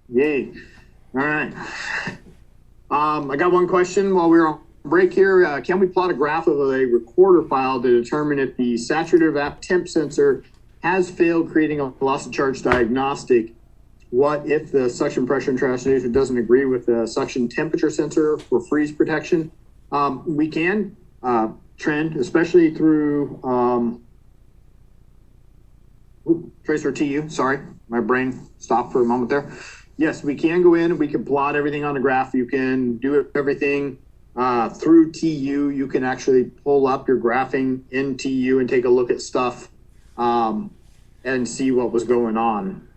Yay. All right. I got one question while we were on break here. Can we plot a graph of a recorder file to determine if the saturated vap temp sensor has failed creating a loss of charge diagnostic? What if the suction pressure and transducer doesn't agree with the suction temperature sensor for freeze protection? We can trend, especially through tracer TU. Sorry, my brain stopped for a moment there. Yes, we can go in and we can plot everything on a graph. You can do everything through TU. You can actually pull up your graphing in TU and take a look at stuff and see what was going on.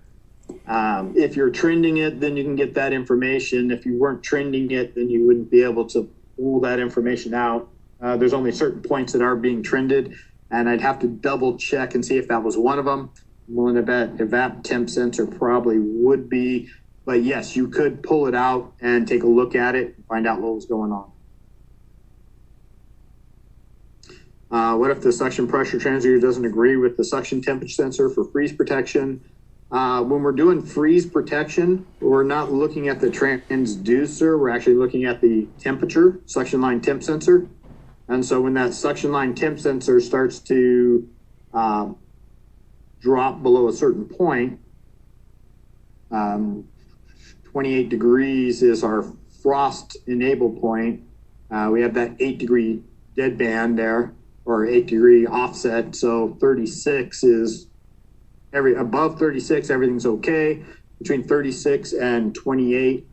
If you're trending it, then you can get that information. If you weren't trending it, then you wouldn't be able to pull that information out. There's only certain points that are being trended, and I'd have to double check and see if that was one of them. I'm willing to bet a VAP temp sensor probably would be, but yes, you could pull it out and take a look at it and find out what was going on. What if the suction pressure transducer doesn't agree with the suction temperature sensor for freeze protection? When we're doing freeze protection, we're not looking at the transducer, we're actually looking at the temperature, suction line temp sensor. And so when that suction line temp sensor starts to drop below a certain point, 28 degrees is our frost enable point. We have that 8-degree deadband there, or 8-degree offset. So 36 is above 36, everything's okay. Between 36 and 28,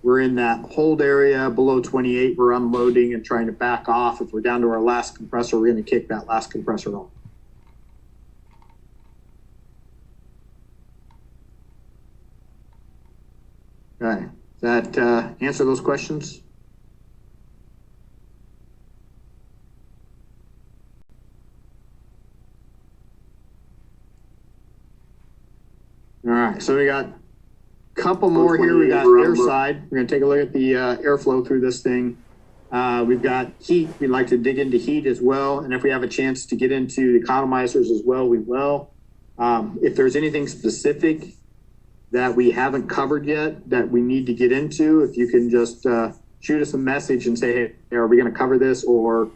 we're in that hold area. Below 28, we're unloading and trying to back off. If we're down to our last compressor, we're going to kick that last compressor off. Okay, does that answer those questions? All right, so we got a couple more here. We got air side. We're going to take a look at the airflow through this thing. We've got heat. We'd like to dig into heat as well. And if we have a chance to get into the economizers as well, we will. If there's anything specific that we haven't covered yet that we need to get into, if you can just shoot us a message and say, hey, are we going to cover this, or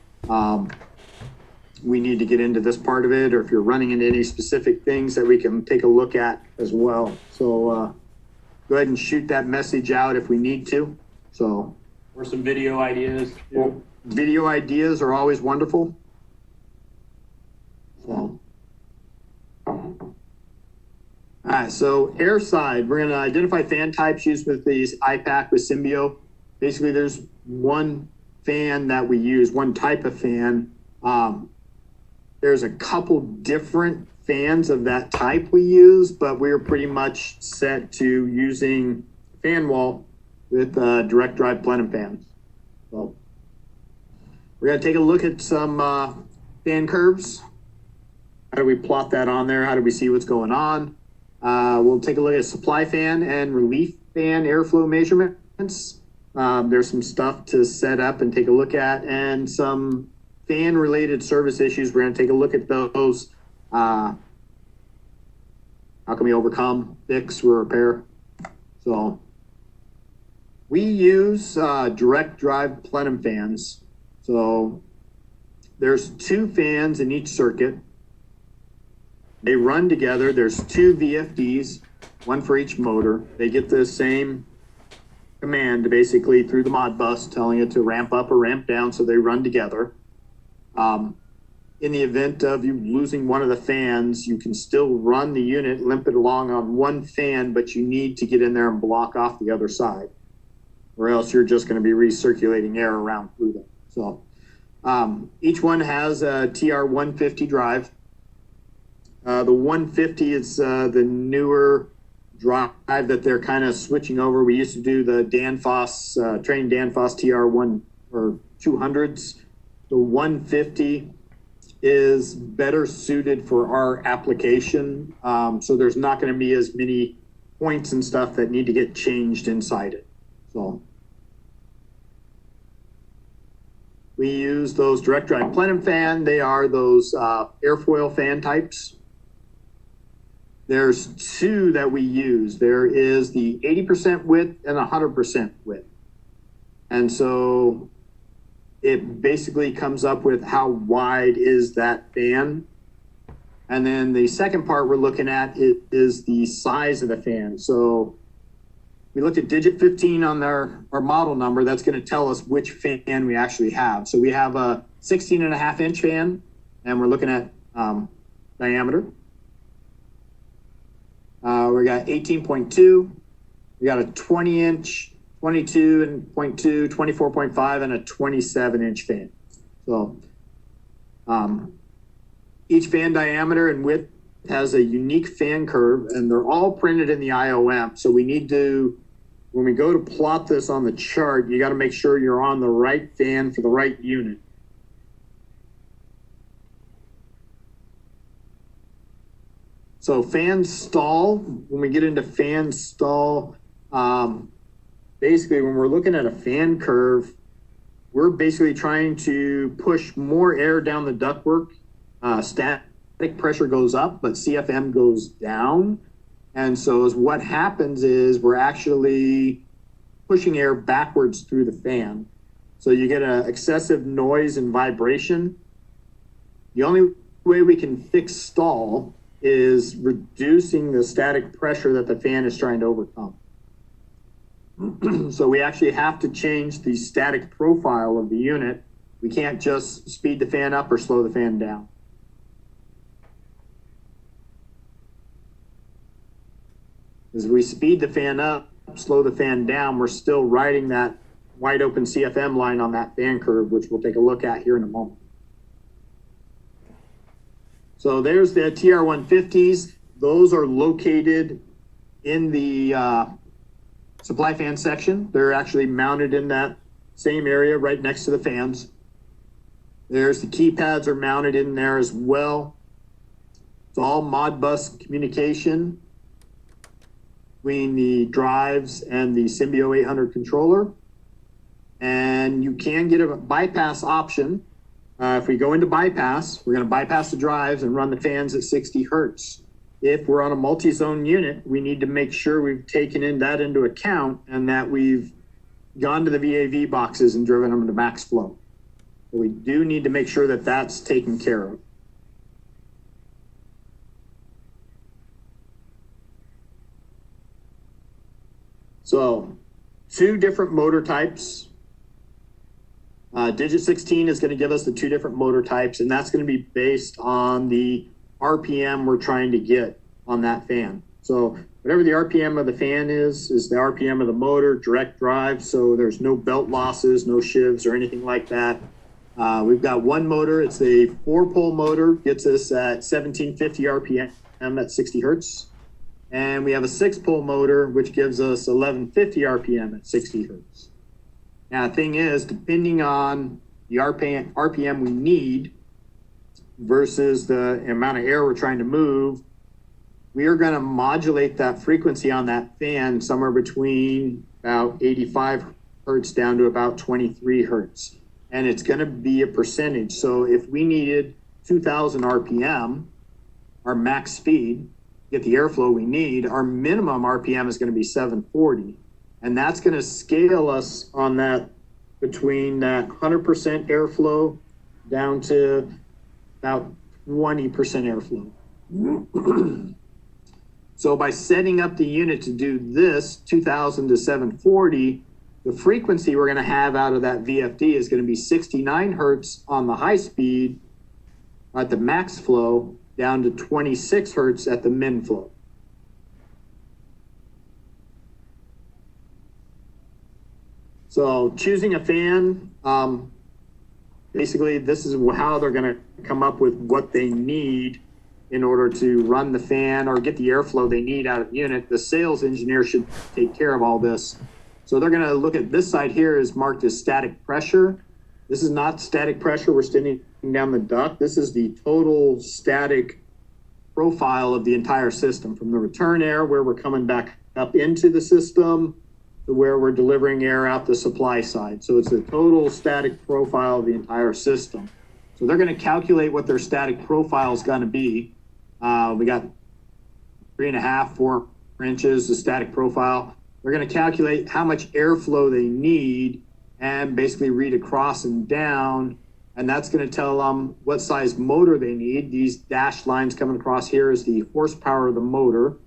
we need to get into this part of it, or if you're running into any specific things that we can take a look at as well. So go ahead and shoot that message out if we need to. So, or some video ideas. Well, video ideas are always wonderful. So, all right, so air side, we're going to identify fan types used with these IPAC with Symbio. Basically, there's one fan that we use, one type of fan. There's a couple different fans of that type we use, but we're pretty much set to using fan wall with direct drive Plenum fans. So we're going to take a look at some fan curves. How do we plot that on there? How do we see what's going on? We'll take a look at supply fan and relief fan airflow measurements. There's some stuff to set up and take a look at, and some fan related service issues. We're going to take a look at those. How can we overcome, fix, or repair? So we use direct drive Plenum fans. So there's two fans in each circuit. They run together. There's two VFDs, one for each motor. They get the same command basically through the Modbus telling it to ramp up or ramp down, so they run together. In the event of you losing one of the fans, you can still run the unit, limp it along on one fan, but you need to get in there and block off the other side, or else you're just going to be recirculating air around through them. So each one has a TR150 drive. The 150 is the newer drive that they're kind of switching over. We used to do the Danfoss, train Danfoss TR1 or 200s. The 150 is better suited for our application. So there's not going to be as many points and stuff that need to get changed inside it. So we use those direct drive Plenum fan. They are those airfoil fan types. there's two that we use. There is the 80% width and 100% width. And so it basically comes up with how wide is that fan. And then the second part we're looking at is the size of the fan. So we looked at digit 15 on our model number. That's going to tell us which fan we actually have. So we have a 16.5-inch fan, and we're looking at diameter. We got 18.2. We got a 20-inch, 22.2, 24.5, and a 27-inch fan. So each fan diameter and width has a unique fan curve, and they're all printed in the IOM. So we need to, when we go to plot this on the chart, you got to make sure you're on the right fan for the right unit. So fan stall, when we get into fan stall, basically when we're looking at a fan curve, we're basically trying to push more air down the ductwork. Static pressure goes up, but CFM goes down. And so what happens is we're actually pushing air backwards through the fan. So you get an excessive noise and vibration. The only way we can fix stall is reducing the static pressure that the fan is trying to overcome. So we actually have to change the static profile of the unit. We can't just speed the fan up or slow the fan down. As we speed the fan up, slow the fan down, we're still riding that wide open CFM line on that fan curve, which we'll take a look at here in a moment. So there's the TR150s. Those are located in the supply fan section. They're actually mounted in that same area right next to the fans. There's the keypads are mounted in there as well. It's all Modbus communication between the drives and the Symbio 800 controller. And you can get a bypass option. If we go into bypass, we're going to bypass the drives and run the fans at 60 hertz. If we're on a multi-zone unit, we need to make sure we've taken that into account and that we've gone to the VAV boxes and driven them to max flow. But we do need to make sure that that's taken care of. So, two different motor types. Digit 16 is going to give us the two different motor types, and that's going to be based on the RPM we're trying to get on that fan. So whatever the RPM of the fan is the RPM of the motor, direct drive, so there's no belt losses, no shivs or anything like that. We've got one motor, it's a 4-pole motor, gets us at 1750 RPM at 60 hertz. And we have a 6-pole motor, which gives us 1150 RPM at 60 hertz. Now, the thing is, depending on the RPM we need versus the amount of air we're trying to move, we are going to modulate that frequency on that fan somewhere between about 85 hertz down to about 23 hertz. And it's going to be a percentage. So if we needed 2000 RPM, our max speed, get the airflow we need, our minimum RPM is going to be 740. And that's going to scale us on that between that 100% airflow down to about 20% airflow. So by setting up the unit to do this 2000 to 740, the frequency we're going to have out of that VFD is going to be 69 hertz on the high speed at the max flow down to 26 hertz at the min flow. So choosing a fan, basically this is how they're going to come up with what they need in order to run the fan or get the airflow they need out of the unit. The sales engineer should take care of all this. So they're going to look at this side here is marked as static pressure. This is not static pressure. We're standing down the duct. This is the total static profile of the entire system, from the return air where we're coming back up into the system to where we're delivering air out the supply side. So it's a total static profile of the entire system. So they're going to calculate what their static profile is going to be. We got 3.5, 4 inches, the static profile. They're going to calculate how much airflow they need and basically read across and down. And that's going to tell them what size motor they need. These dashed lines coming across here is the horsepower of the motor.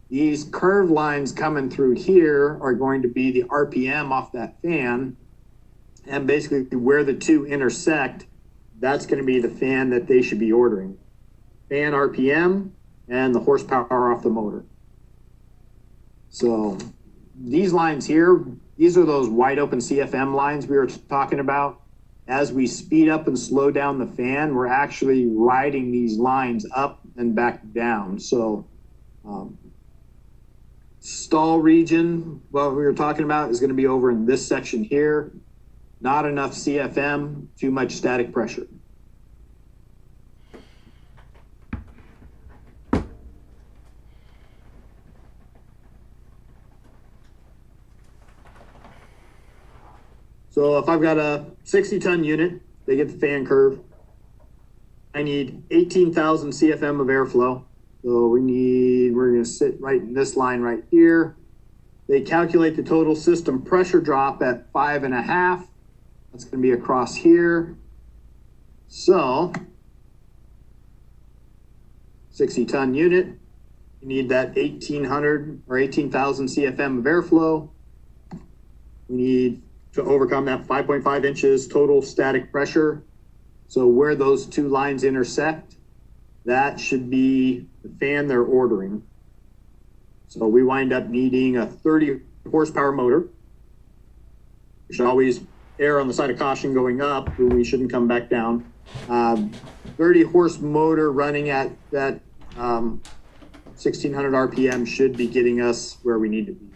These curved lines coming through here are going to be the RPM off that fan. And basically where the two intersect, that's going to be the fan that they should be ordering. Fan RPM and the horsepower off the motor. So these lines here, these are those wide open CFM lines we were talking about. As we speed up and slow down the fan, we're actually riding these lines up and back down. So stall region, what we were talking about, is going to be over in this section here. Not enough CFM, too much static pressure. So if I've got a 60-ton unit, they get the fan curve. I need 18,000 CFM of airflow. So we're going to sit right in this line right here. They calculate the total system pressure drop at 5.5. That's going to be across here. So 60-ton unit, you need that 1,800 or 18,000 CFM of airflow. We need to overcome that 5.5 inches total static pressure. So where those two lines intersect, that should be the fan they're ordering. So we wind up needing a 30 horsepower motor. We should always err on the side of caution going up, but we shouldn't come back down. 30 horse motor running at that 1600 RPM should be getting us where we need to be.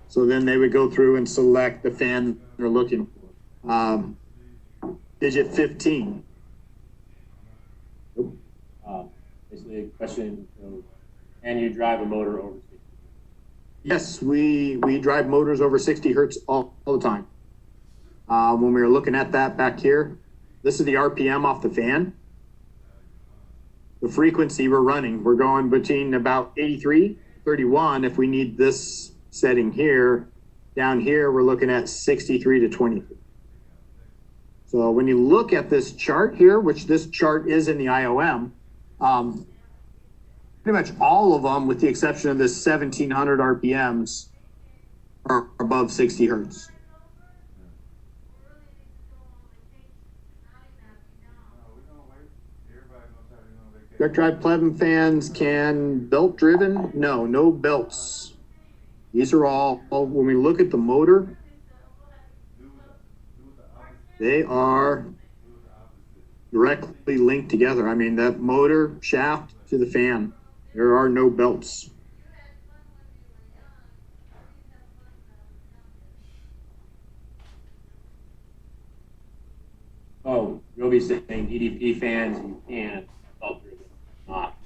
So then they would go through and select the fan they're looking for. Digit 15. Basically a question, can you drive a motor over 60? Yes, we drive motors over 60 hertz all the time. When we were looking at that back here, this is the RPM off the fan. The frequency we're running, we're going between about 83, 31 if we need this setting here. Down here, we're looking at 63 to 23. So when you look at this chart here, which this chart is in the IOM, pretty much all of them, with the exception of this 1700 RPMs, are above 60 hertz. Direct drive Plenum fans can belt driven? No belts. These are all, when we look at the motor, they are directly linked together. I mean, that motor shaft to the fan, there are no belts. Oh, you'll be saying DDP fans you can belt driven, not.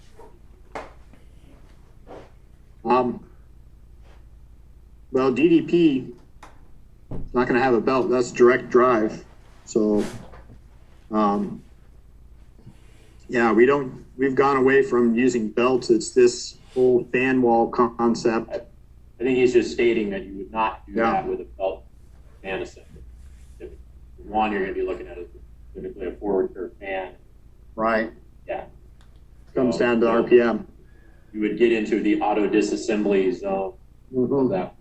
Well, DDP is not going to have a belt. That's direct drive. So, yeah, we've gone away from using belts. It's this whole fan wall concept. I think he's just stating that you would not do that with a belt fan assembly. The one you're going to be looking at is typically a forward curve fan. Right. Yeah. Comes down to RPM. You would get into the auto disassembly zone of that.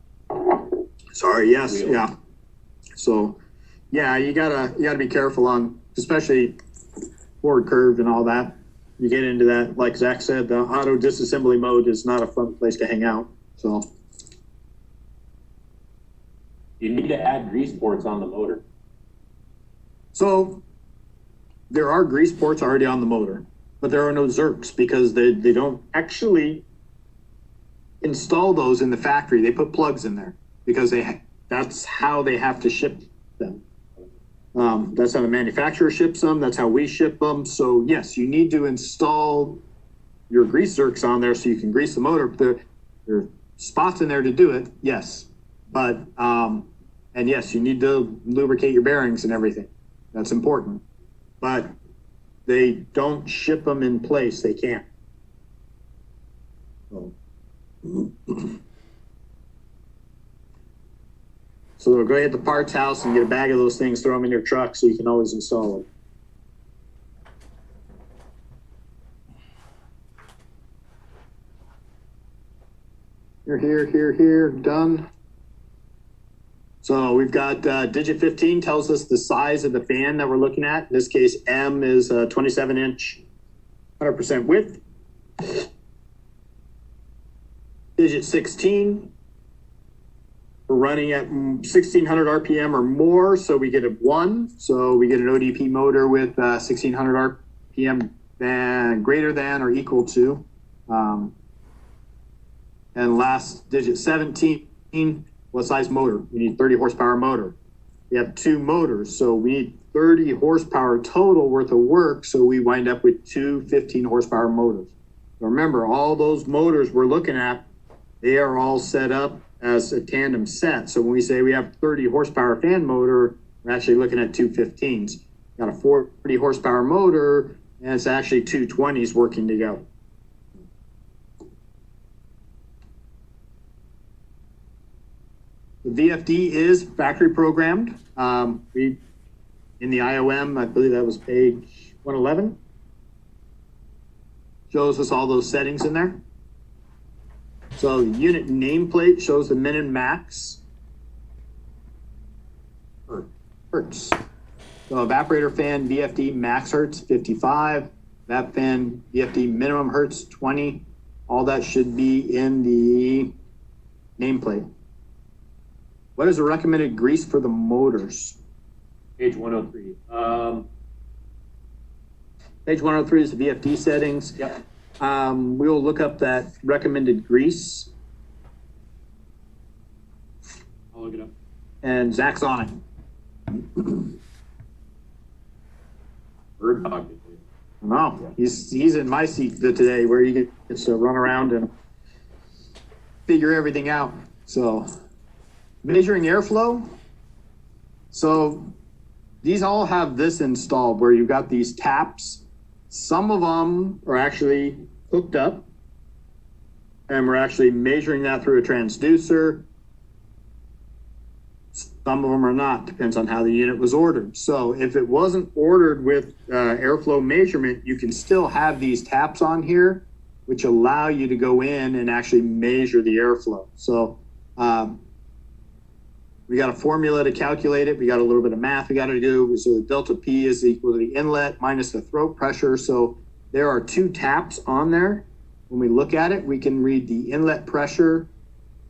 Sorry, yes, wheel. yeah. So, yeah, you gotta be careful on, especially forward curve and all that. You get into that, like Zach said, the auto disassembly mode is not a fun place to hang out. So, You need to add grease ports on the motor. so there are grease ports already on the motor, but there are no Zerks because they don't actually install those in the factory. They put plugs in there because that's how they have to ship them. That's how the manufacturer ships them. That's how we ship them. So yes, you need to install your grease Zerks on there so you can grease the motor. There are spots in there to do it, yes. But, and yes, you need to lubricate your bearings and everything. That's important. But they don't ship them in place. They can't. So we'll go ahead to the parts house and get a bag of those things, throw them in your truck so you can always install them. Here, done. So we've got digit 15 tells us the size of the fan that we're looking at. In this case, M is 27 inch, 100% width. Digit 16, we're running at 1600 RPM or more, so we get a 1. So we get an ODP motor with 1600 RPM greater than or equal to. And last digit 17, what size motor? We need 30 horsepower motor. We have 2 motors, so we need 30 horsepower total worth of work, so we wind up with 2 15 horsepower motors. Remember, all those motors we're looking at, they are all set up as a tandem set. So when we say we have 30 horsepower fan motor, we're actually looking at 2 15s. Got a 40 horsepower motor, and it's actually 2 20s working together. The VFD is factory programmed. In the IOM, I believe that was page 111, shows us all those settings in there. So the unit nameplate shows the min and max hertz. So evaporator fan VFD max hertz 55, vap fan VFD minimum hertz 20. All that should be in the nameplate. What is the recommended grease for the motors? Page 103. Page 103 is the VFD settings. Yep. We'll look up that recommended grease. I'll look it up. And Zach's on it. Bird dog. No, he's in my seat today where he gets to run around and figure everything out. So measuring airflow. So these all have this installed where you've got these taps. Some of them are actually hooked up and we're actually measuring that through a transducer. Some of them are not, depends on how the unit was ordered. So if it wasn't ordered with airflow measurement, you can still have these taps on here, which allow you to go in and actually measure the airflow. So we got a formula to calculate it. We got a little bit of math we got to do. So the delta P is equal to the inlet minus the throat pressure. So there are 2 taps on there. When we look at it, we can read the inlet pressure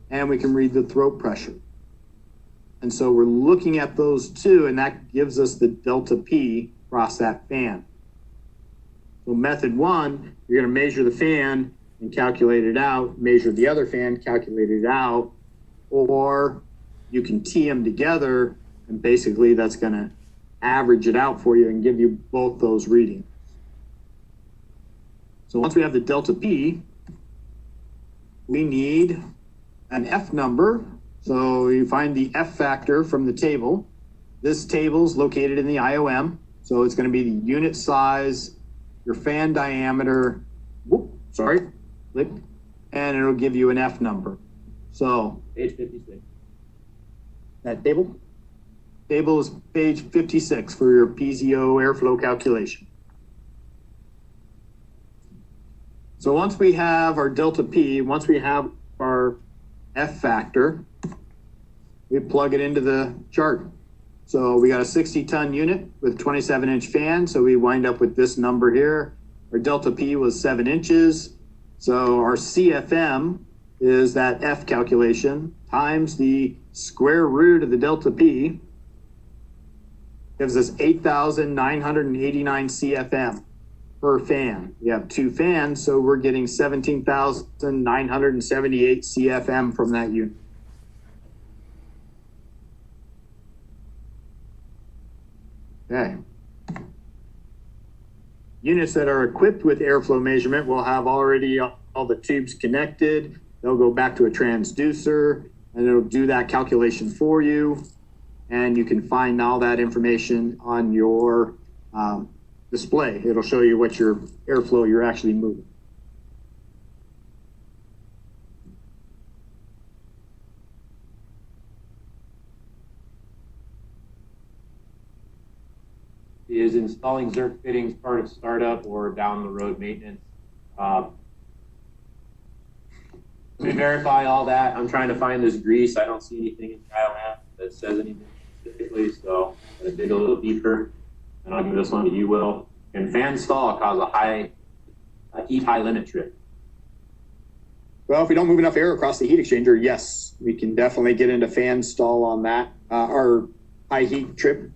and we can read the throat pressure. And so we're looking at those 2, and that gives us the delta P across that fan. So method 1, you're going to measure the fan and calculate it out, measure the other fan, calculate it out, or you can tee them together, and basically that's going to average it out for you and give you both those readings. So once we have the delta P, we need an F number. So you find the F factor from the table. This table is located in the IOM. So it's going to be the unit size, your fan diameter, click, and it'll give you an F number. So Page 56. that table is page 56 for your PZO airflow calculation. So once we have our delta P, once we have our F factor, we plug it into the chart. So we got a 60-ton unit with 27-inch fan, so we wind up with this number here. Our delta P was 7 inches. So our CFM is that F calculation times the square root of the delta P, gives us 8,989 CFM per fan. We have 2 fans, so we're getting 17,978 CFM from that unit. Okay. Units that are equipped with airflow measurement will have already all the tubes connected. They'll go back to a transducer and it'll do that calculation for you. And you can find all that information on your display. It'll show you what your airflow you're actually moving. Is installing Zerk fittings part of startup or down the road maintenance? Let me verify all that. I'm trying to find this grease. I don't see anything in CRM that says anything specifically, so I'm going to dig a little deeper, and I'll give this one to you, Will. Can fan stall cause a heat high limit trip? Well, if we don't move enough air across the heat exchanger, yes, we can definitely get into fan stall on that, or high heat trip.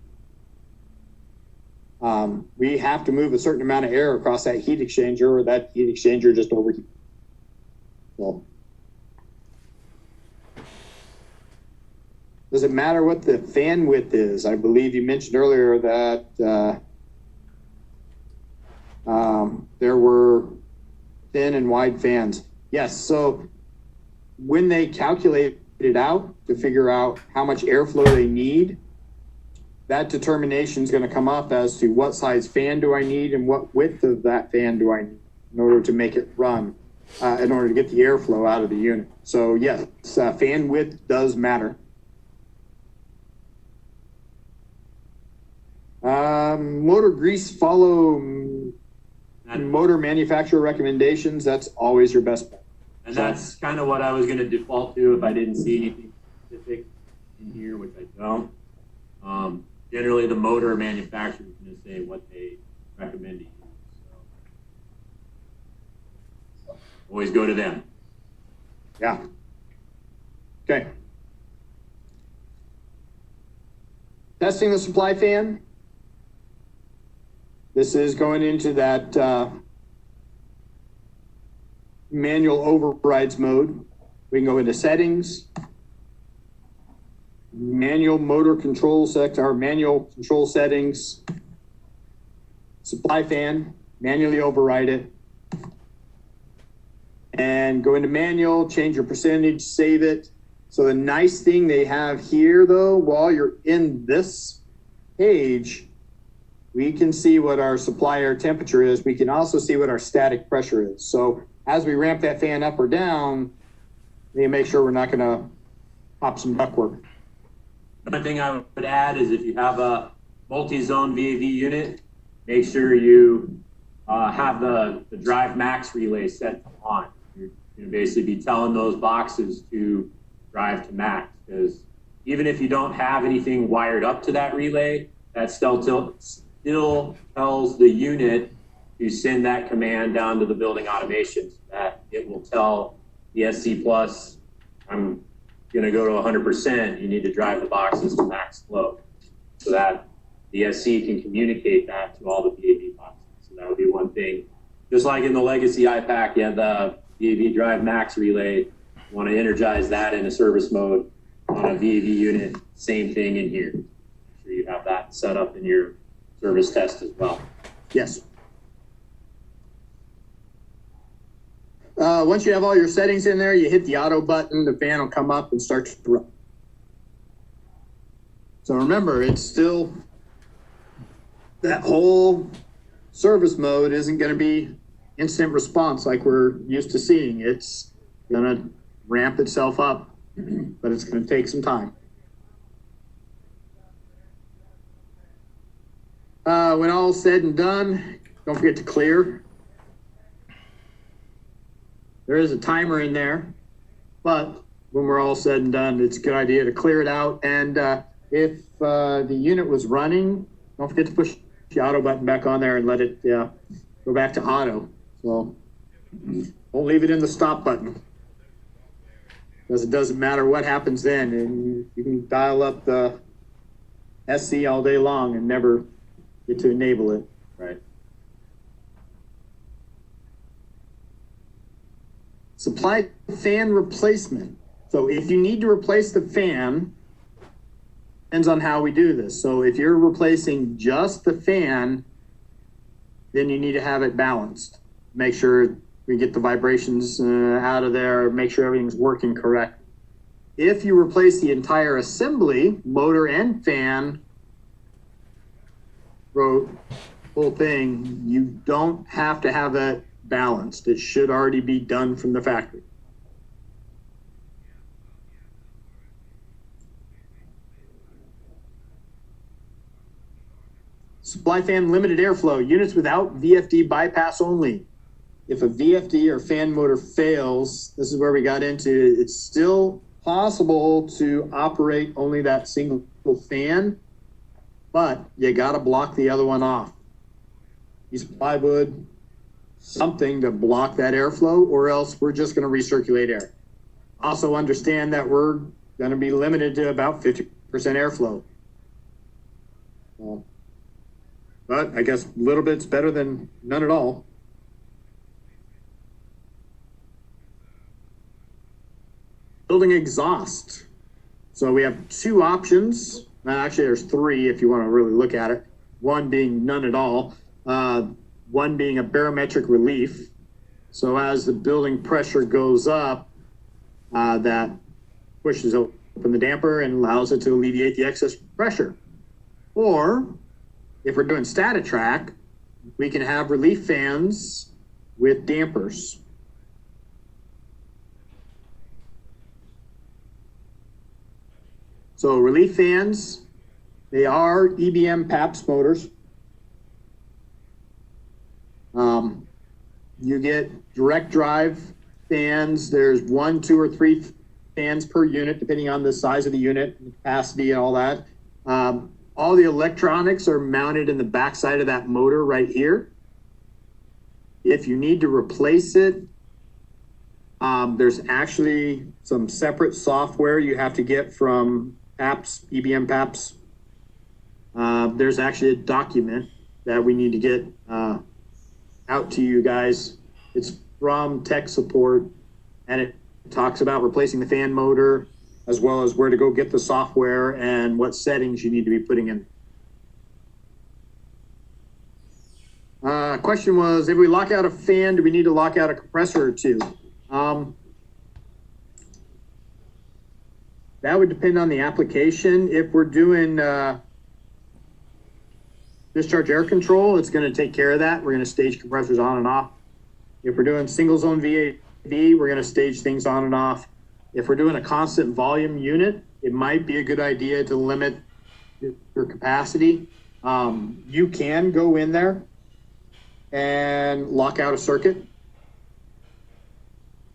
We have to move a certain amount of air across that heat exchanger, or that heat exchanger just overheats. Well, does it matter what the fan width is? I believe you mentioned earlier that there were thin and wide fans. Yes, so when they calculate it out to figure out how much airflow they need, that determination is going to come up as to what size fan do I need and what width of that fan do I need in order to make it run, in order to get the airflow out of the unit. So yes, fan width does matter. Motor grease follow motor manufacturer recommendations. That's always your best bet. And that's kind of what I was going to default to if I didn't see anything specific in here, which I don't. Generally, the motor manufacturer is going to say what they recommend to use. So always go to them. Yeah. Okay. Testing the supply fan. This is going into that manual overrides mode. We can go into settings, manual motor control sector, or manual control settings, supply fan, manually override it, and go into manual, change your percentage, save it. So the nice thing they have here though, while you're in this page, we can see what our supply air temperature is. We can also see what our static pressure is. So as we ramp that fan up or down, we need to make sure we're not gonna pop some ductwork. One thing I would add is if you have a multi-zone VAV unit, make sure you have the drive max relay set to on. You're going to basically be telling those boxes to drive to max, because even if you don't have anything wired up to that relay, that still tells the unit to send that command down to the building automation so that it will tell the SC Plus, I'm going to go to 100%, you need to drive the boxes to max flow, so that the SC can communicate that to all the VAV boxes. So that would be one thing. Just like in the legacy iPack, you have the VAV drive max relay. You want to energize that in a service mode on a VAV unit. Same thing in here. Make sure you have that set up in your service test as well. Yes. Once you have all your settings in there, you hit the auto button, the fan will come up and start to run. So remember, it's still, that whole service mode isn't going to be instant response like we're used to seeing. It's going to ramp itself up, but it's going to take some time. When all's said and done, don't forget to clear. There is a timer in there, but when we're all said and done, it's a good idea to clear it out. And if the unit was running, don't forget to push the auto button back on there and let it go back to auto. So don't leave it in the stop button, because it doesn't matter what happens then. And you can dial up the SC all day long and never get to enable it. Right. Supply fan replacement. So if you need to replace the fan, depends on how we do this. So if you're replacing just the fan, then you need to have it balanced. Make sure we get the vibrations out of there, make sure everything's working correct. If you replace the entire assembly, motor and fan, whole thing, you don't have to have that balanced. It should already be done from the factory. Supply fan limited airflow, units without VFD bypass only. If a VFD or fan motor fails, this is where we got into, it's still possible to operate only that single fan, but you got to block the other one off. Use plywood, something to block that airflow, or else we're just going to recirculate air. Also understand that we're going to be limited to about 50% airflow. But I guess a little bit's better than none at all. Building exhaust. So we have two options. Actually, there's three if you want to really look at it. One being none at all. One being a barometric relief. So as the building pressure goes up, that pushes open the damper and allows it to alleviate the excess pressure. Or if we're doing static track, we can have relief fans with dampers. So relief fans, they are EBM PAPS motors. You get direct drive fans. There's 1, 2, or 3 fans per unit, depending on the size of the unit, capacity, and all that. All the electronics are mounted in the backside of that motor right here. If you need to replace it, there's actually some separate software you have to get from PAPS, EBM PAPS. There's actually a document that we need to get out to you guys. It's from tech support, and it talks about replacing the fan motor, as well as where to go get the software and what settings you need to be putting in. Question was, if we lock out a fan, do we need to lock out a compressor or two? That would depend on the application. If we're doing discharge air control, it's going to take care of that. We're going to stage compressors on and off. If we're doing single zone VFD, we're going to stage things on and off. If we're doing a constant volume unit, it might be a good idea to limit your capacity. You can go in there and lock out a circuit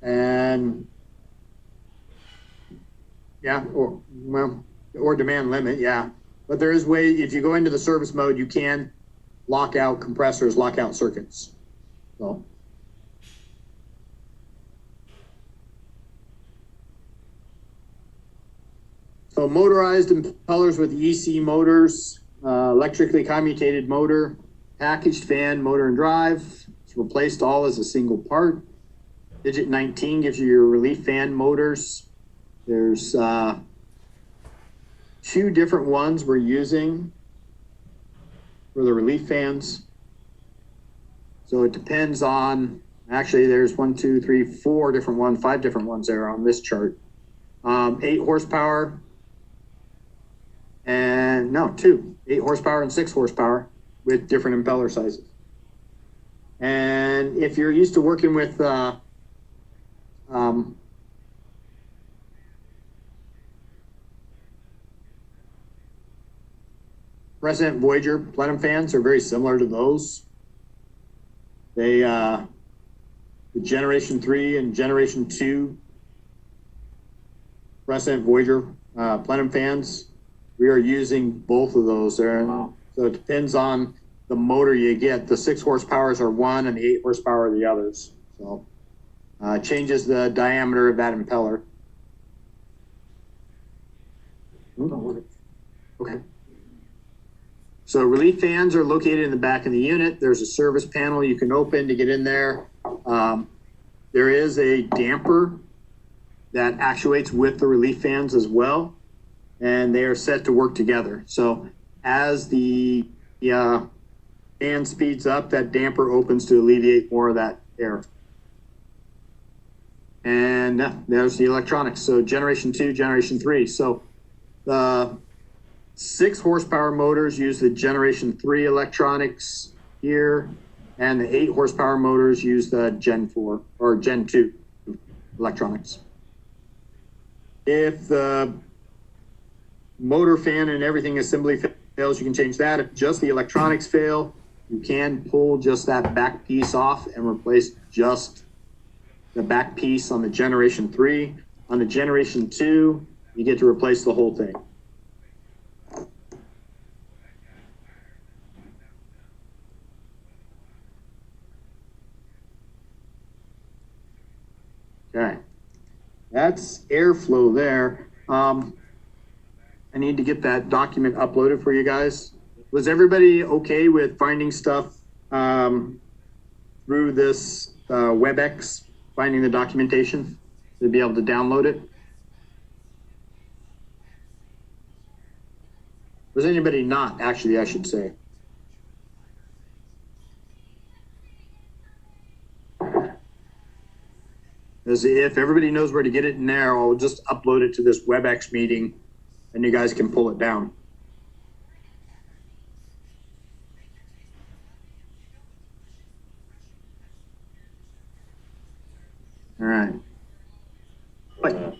and or demand limit, yeah. But there is way, if you go into the service mode, you can lock out compressors, lock out circuits. So motorized impellers with EC motors, electrically commutated motor, packaged fan, motor and drive. It's replaced all as a single part. Digit 19 gives you your relief fan motors. There's 2 different ones we're using for the relief fans. So it depends on, actually there's 1, 2, 3, 4 different ones, 5 different ones there on this chart. 8 horsepower and no, 2, 8 horsepower and 6 horsepower with different impeller sizes. And if you're used to working with President Voyager Plenum fans are very similar to those. They, the Generation 3 and Generation 2 President Voyager Plenum fans, we are using both of those there. Wow. So it depends on the motor you get. The 6 horsepowers are one and the 8 horsepower are the others. So changes the diameter of that impeller. Okay. So relief fans are located in the back of the unit. There's a service panel you can open to get in there. There is a damper that actuates with the relief fans as well, and they are set to work together. So as the fan speeds up, that damper opens to alleviate more of that air. And there's the electronics. So Generation 2, Generation 3. So the 6 horsepower motors use the Generation 3 electronics. here, and the 8 horsepower motors use the Gen 4 or Gen 2 electronics. If the motor, fan, and everything assembly fails, you can change that. If just the electronics fail, you can pull just that back piece off and replace just the back piece on the Generation 3. On the Generation 2, you get to replace the whole thing. Okay, that's airflow there. I need to get that document uploaded for you guys. Was everybody okay with finding stuff through this WebEx, finding the documentation to be able to download it? Was anybody not, actually, I should say? As if everybody knows where to get it in there, I'll just upload it to this WebEx meeting and you guys can pull it down. All right. But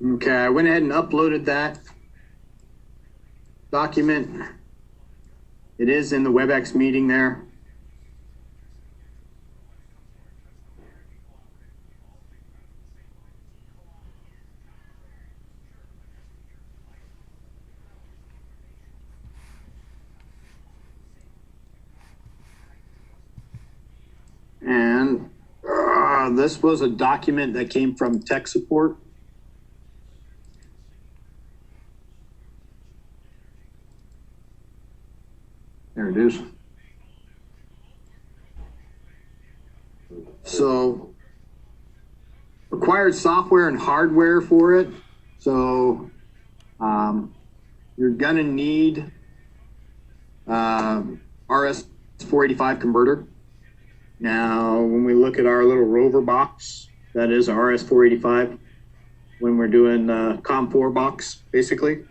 okay, I went ahead and uploaded that document. It is in the WebEx meeting there. And this was a document that came from tech support. There it is. So required software and hardware for it. So you're gonna need RS 485 converter. Now, when we look at our little Rover box, that is RS 485 when we're doing COM4 box, basically.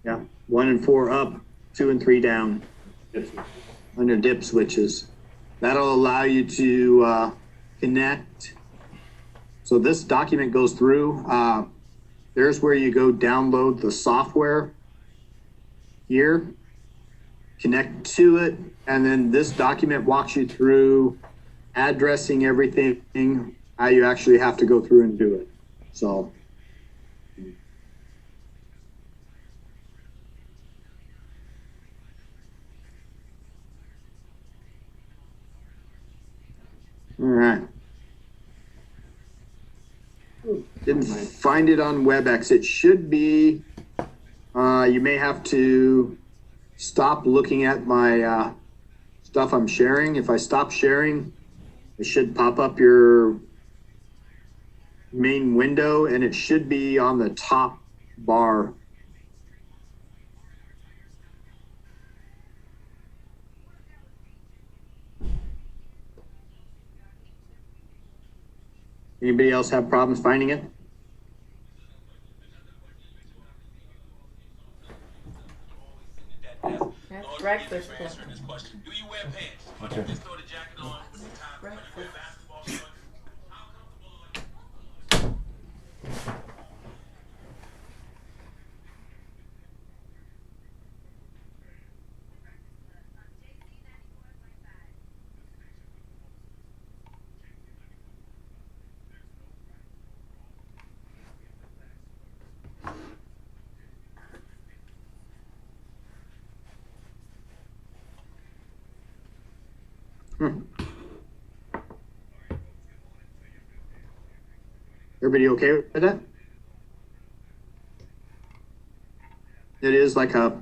Yeah, 1 and 4 up, 2 and 3 down under dip switches. That'll allow you to connect. So this document goes through. There's where you go download the software here, connect to it, and then this document walks you through addressing everything, how you actually have to go through and do it. So. All right. Didn't find it on WebEx. It should be, you may have to stop looking at my stuff I'm sharing. If I stop sharing, it should pop up your main window and it should be on the top bar. Anybody else have problems finding it? That's breakfast. Do you wear pants? Okay. Just throw the jacket on. Breakfast. Basketball shorts. How comfortable are you? Everybody okay with that? It is like a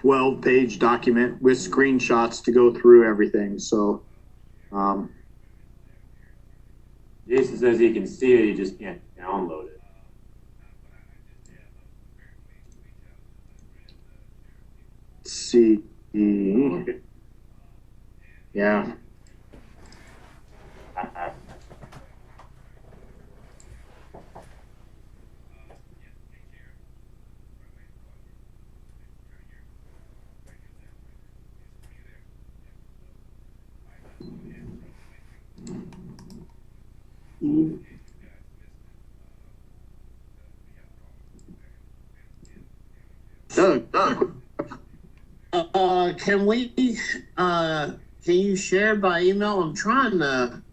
12-page document with screenshots to go through everything. So, Jason says he can see it, he just can't download it. let's see. Okay. Yeah. Doug, Can you share by email? I'm trying to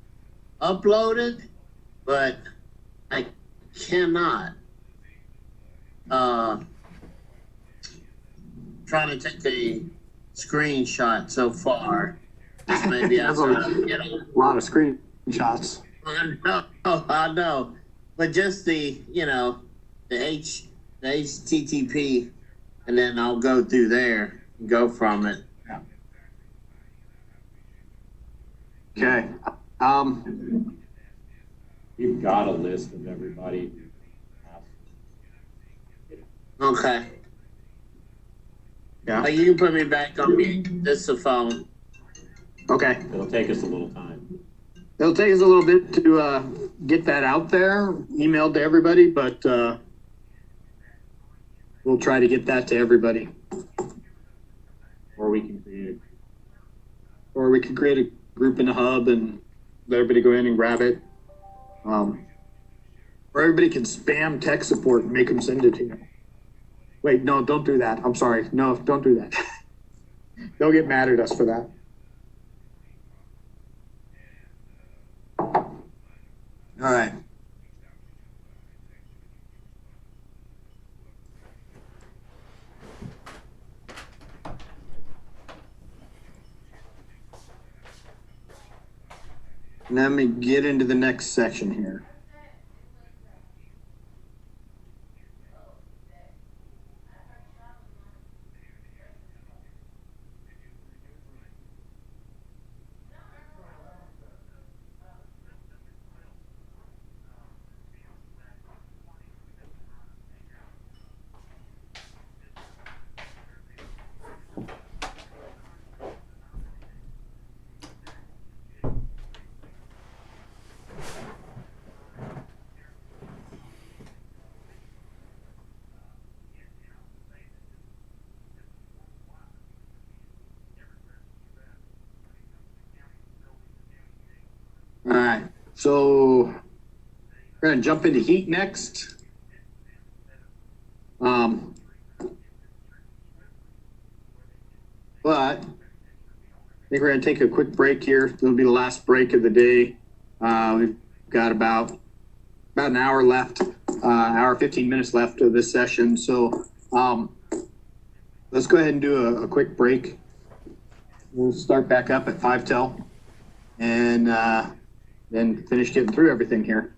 upload it, but I cannot. Trying to take a screenshot so far. Maybe I That's can get on. a lot of screenshots. I know, but just the HTTP, and then I'll go through there and go from it. Okay. You've got a list of everybody. Okay. Yeah. You can put me back on mute. This is the phone. Okay. It'll take us a little time. It'll take us a little bit to get that out there, emailed to everybody, but we'll try to get that to everybody. Or we can create a group in the hub and let everybody go in and grab it. Or everybody can spam tech support and make them send it to you. Wait, no, don't do that. I'm sorry. No, don't do that. They'll get mad at us for that. All right. Let me get into the next section here. All right, so we're going to jump into heat next. But I think we're going to take a quick break here. It'll be the last break of the day. We've got about an hour left, hour 15 minutes left of this session. So let's go ahead and do a quick break. We'll start back up at 5 till and then finish getting through everything here.